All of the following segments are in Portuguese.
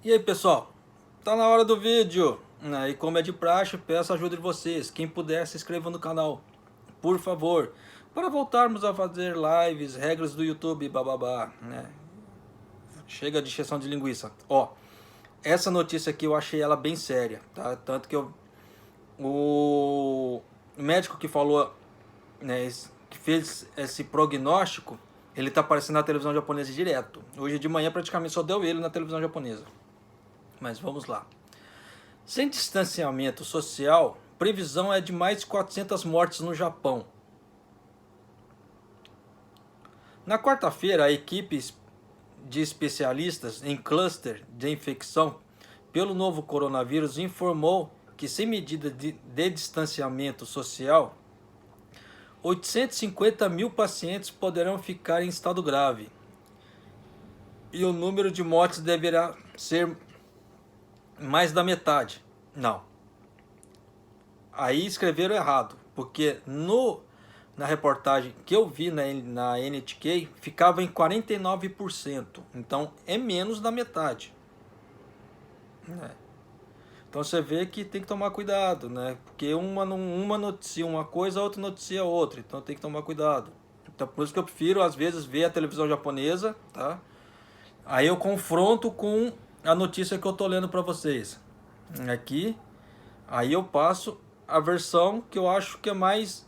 E aí pessoal, tá na hora do vídeo, né? E como é de praxe, peço a ajuda de vocês. Quem puder, se inscreva no canal, por favor, para voltarmos a fazer lives, regras do YouTube, bababá, né? Chega de exceção de linguiça. Ó, essa notícia aqui eu achei ela bem séria, tá? Tanto que o médico que falou, né, que fez esse prognóstico, ele tá aparecendo na televisão japonesa direto. Hoje de manhã praticamente só deu ele na televisão japonesa. Mas vamos lá. Sem distanciamento social, previsão é de mais de 400 mortes no Japão. Na quarta-feira, a equipe de especialistas em cluster de infecção pelo novo coronavírus informou que, sem medida de distanciamento social, 850 mil pacientes poderão ficar em estado grave e o número de mortes deverá ser mais da metade. Não, aí escreveram errado, porque na reportagem que eu vi na NHK ficava em 49%, então é menos da metade, né? Então você vê que tem que tomar cuidado, né? Porque uma noticia uma coisa, a outra noticia outra, então tem que tomar cuidado. Então por isso que eu prefiro às vezes ver a televisão japonesa, tá? Aí eu confronto com a notícia que eu tô lendo para vocês aqui. Aí eu passo a versão que eu acho que é mais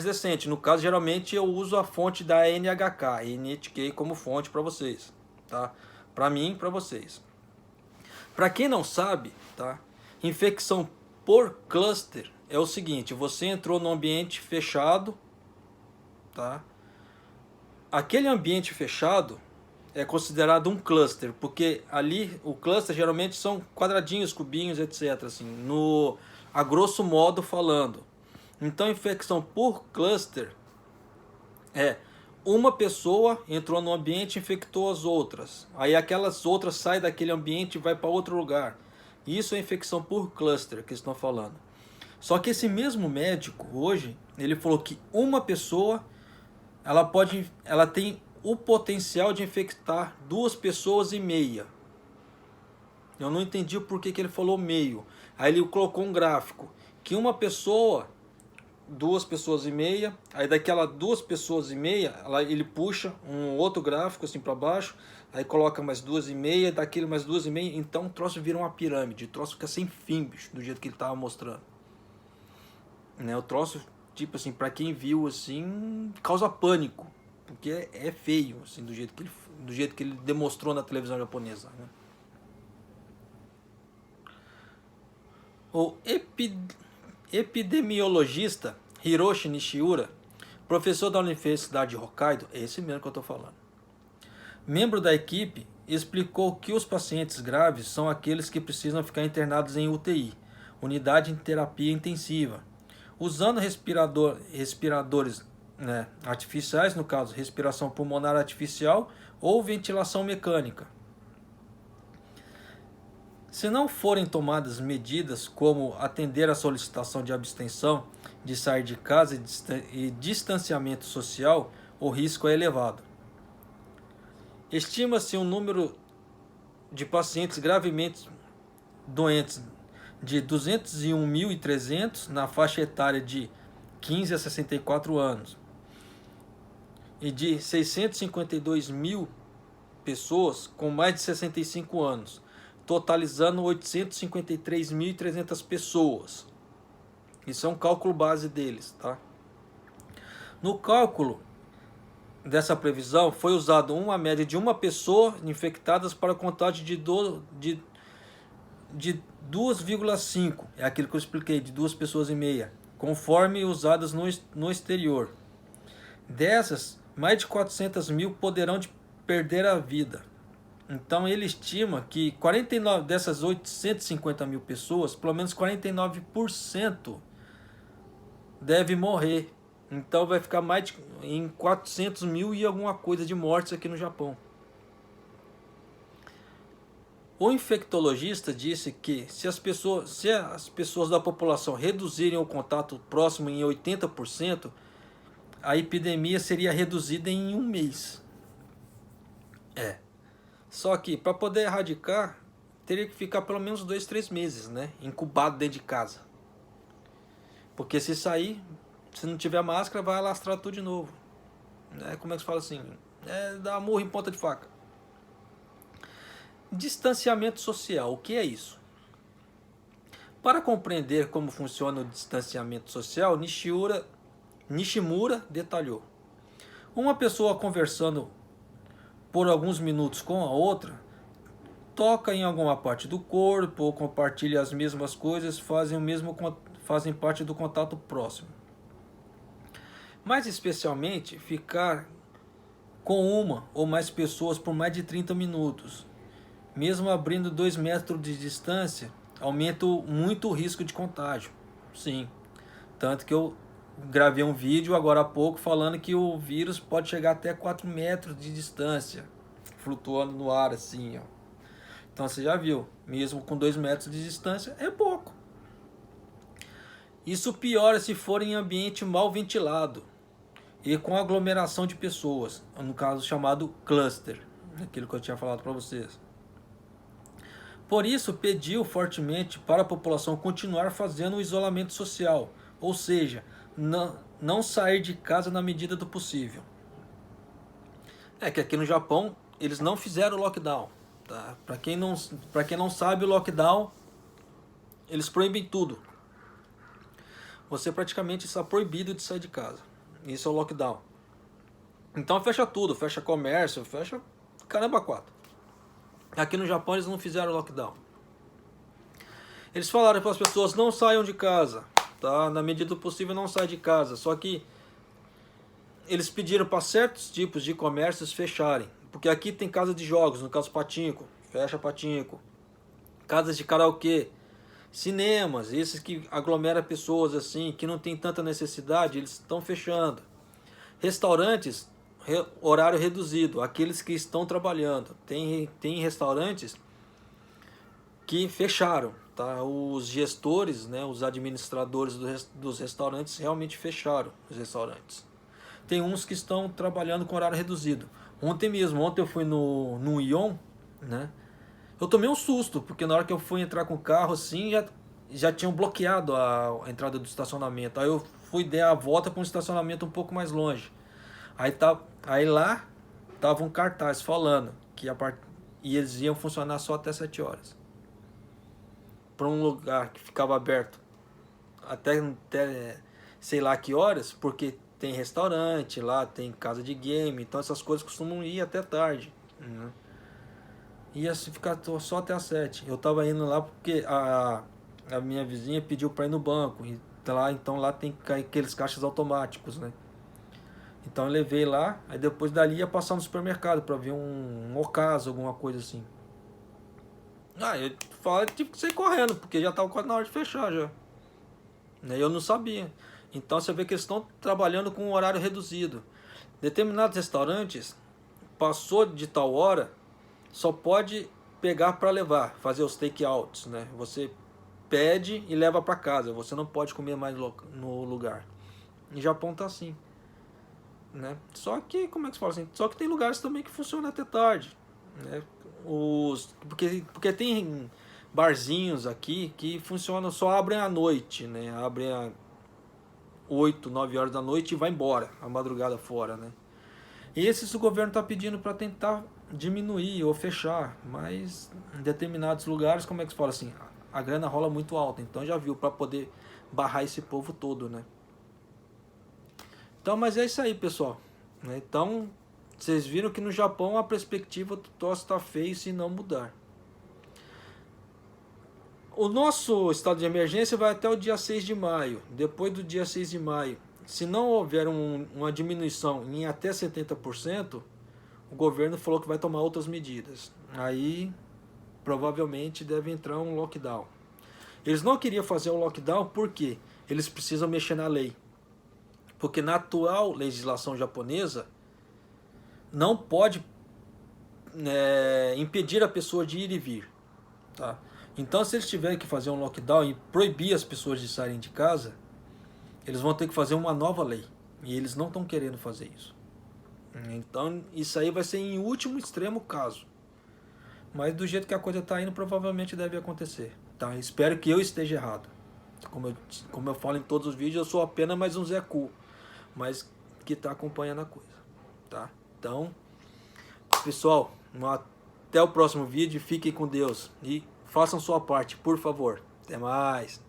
decente. No caso, geralmente eu uso a fonte da NHK, NHK como fonte para vocês, tá? Para mim, para vocês. Para quem não sabe, tá? Infecção por cluster é o seguinte: você entrou num ambiente fechado, tá? Aquele ambiente fechado é considerado um cluster, porque ali o cluster geralmente são quadradinhos, cubinhos, etc. Assim, a grosso modo falando. Então, infecção por cluster é uma pessoa entrou no ambiente e infectou as outras. Aí aquelas outras saem daquele ambiente e vai para outro lugar. Isso é infecção por cluster que estão falando. Só que esse mesmo médico hoje, ele falou que uma pessoa ela tem o potencial de infectar 2,5 pessoas. Eu não entendi o porquê que ele falou meio. Aí ele colocou um gráfico que uma pessoa, 2,5 pessoas, aí daquela 2,5 pessoas, ele puxa um outro gráfico assim para baixo, aí coloca mais 2,5, daquele mais 2,5, então o troço vira uma pirâmide, o troço fica sem fim, bicho, do jeito que ele tava mostrando, né? O troço, tipo assim, para quem viu assim, causa pânico, porque é feio, assim, do jeito que ele demonstrou na televisão japonesa, né? O epidemiologista Hiroshi Nishiura, professor da Universidade de Hokkaido, é esse mesmo que eu estou falando, membro da equipe, explicou que os pacientes graves são aqueles que precisam ficar internados em UTI, unidade de terapia intensiva, usando respiradores, né, artificiais, no caso respiração pulmonar artificial ou ventilação mecânica. Se não forem tomadas medidas como atender à solicitação de abstenção de sair de casa e distanciamento social, o risco é elevado. Estima-se um número de pacientes gravemente doentes de 201.300 na faixa etária de 15 a 64 anos e de 652 mil pessoas com mais de 65 anos, totalizando 853.300 pessoas. Isso é um cálculo base deles, tá? No cálculo dessa previsão foi usado uma média de uma pessoa infectada para a contagem de 2,5, é aquilo que eu expliquei, de 2,5 pessoas, conforme usadas no exterior. Dessas, mais de 400 mil poderão perder a vida. Então ele estima que 49 dessas 850 mil pessoas, pelo menos 49% deve morrer. Então vai ficar em 400 mil e alguma coisa de mortes aqui no Japão. O infectologista disse que se as pessoas da população reduzirem o contato próximo em 80%, a epidemia seria reduzida em um mês. Só que para poder erradicar, teria que ficar pelo menos 2, 3 meses, né? Incubado dentro de casa. Porque se sair, se não tiver máscara, vai alastrar tudo de novo. Né? Como é que se fala assim? Dá murro em ponta de faca. Distanciamento social, o que é isso? Para compreender como funciona o distanciamento social, Nishimura detalhou. Uma pessoa conversando por alguns minutos com a outra, toca em alguma parte do corpo ou compartilha as mesmas coisas, fazem parte do contato próximo. Mais especialmente, ficar com uma ou mais pessoas por mais de 30 minutos. Mesmo abrindo 2 metros de distância, aumenta muito o risco de contágio. Sim, tanto que eu gravei um vídeo agora há pouco falando que o vírus pode chegar até 4 metros de distância, flutuando no ar assim, ó. Então você já viu, mesmo com 2 metros de distância é pouco. Isso piora se for em ambiente mal ventilado e com aglomeração de pessoas, no caso chamado cluster, aquilo que eu tinha falado para vocês. Por isso, pediu fortemente para a população continuar fazendo o isolamento social, ou seja, não sair de casa na medida do possível. É que aqui no Japão eles não fizeram o lockdown. Tá? Para quem não sabe, o lockdown, eles proíbem tudo. Você praticamente está proibido de sair de casa. Isso é o lockdown. Então fecha tudo, fecha comércio, fecha caramba quatro. Aqui no Japão eles não fizeram lockdown. Eles falaram para as pessoas não saiam de casa, tá? Na medida do possível não saiam de casa. Só que eles pediram para certos tipos de comércios fecharem, porque aqui tem casa de jogos, no caso Patinco, fecha Patinco. Casas de karaokê, cinemas, esses que aglomeram pessoas assim, que não tem tanta necessidade, eles estão fechando. Restaurantes, horário reduzido, aqueles que estão trabalhando. Tem restaurantes que fecharam, tá? Os gestores, né, os administradores dos restaurantes realmente fecharam os restaurantes. Tem uns que estão trabalhando com horário reduzido. Ontem eu fui no Ion, né? Eu tomei um susto, porque na hora que eu fui entrar com o carro assim, já tinham bloqueado a entrada do estacionamento. Aí eu fui dar a volta para um estacionamento um pouco mais longe. Aí lá tava um cartaz falando que e eles iam funcionar só até 7 horas. Para um lugar que ficava aberto até sei lá que horas, porque tem restaurante lá, tem casa de game, então essas coisas costumam ir até tarde. Né? Ia ficar só até as 7. Eu tava indo lá porque a minha vizinha pediu para ir no banco. Então lá tem aqueles caixas automáticos, né? Então eu levei lá, aí depois dali ia passar no supermercado para ver um ocaso, alguma coisa assim. Eu tive que sair correndo, porque já estava quase na hora de fechar já. Eu não sabia. Então você vê que eles estão trabalhando com um horário reduzido. Determinados restaurantes, passou de tal hora, só pode pegar para levar, fazer os take-outs, né? Você pede e leva para casa, você não pode comer mais no lugar. Em Japão tá assim. Né? Só que, como é que se fala assim? Só que tem lugares também que funcionam até tarde, né? Porque tem barzinhos aqui que funcionam, só abrem à noite, né? Abrem às 8, 9 horas da noite e vai embora, a madrugada fora, né? E esses o governo está pedindo para tentar diminuir ou fechar, mas em determinados lugares, como é que se fala assim? A grana rola muito alta, então já viu, para poder barrar esse povo todo, né? Então, mas é isso aí, pessoal. Então, vocês viram que no Japão a perspectiva do troço está feio se não mudar. O nosso estado de emergência vai até o dia 6 de maio. Depois do dia 6 de maio, se não houver uma diminuição em até 70%, o governo falou que vai tomar outras medidas. Aí, provavelmente, deve entrar um lockdown. Eles não queriam fazer o lockdown porque eles precisam mexer na lei. Porque na atual legislação japonesa, não pode impedir a pessoa de ir e vir. Tá? Então, se eles tiverem que fazer um lockdown e proibir as pessoas de saírem de casa, eles vão ter que fazer uma nova lei. E eles não estão querendo fazer isso. Então, isso aí vai ser em último extremo caso. Mas do jeito que a coisa está indo, provavelmente deve acontecer. Tá? Espero que eu esteja errado. Como eu falo em todos os vídeos, eu sou apenas mais um Zé Cu, mas que está acompanhando a coisa. Tá? Então, pessoal, até o próximo vídeo. Fiquem com Deus e façam sua parte, por favor. Até mais.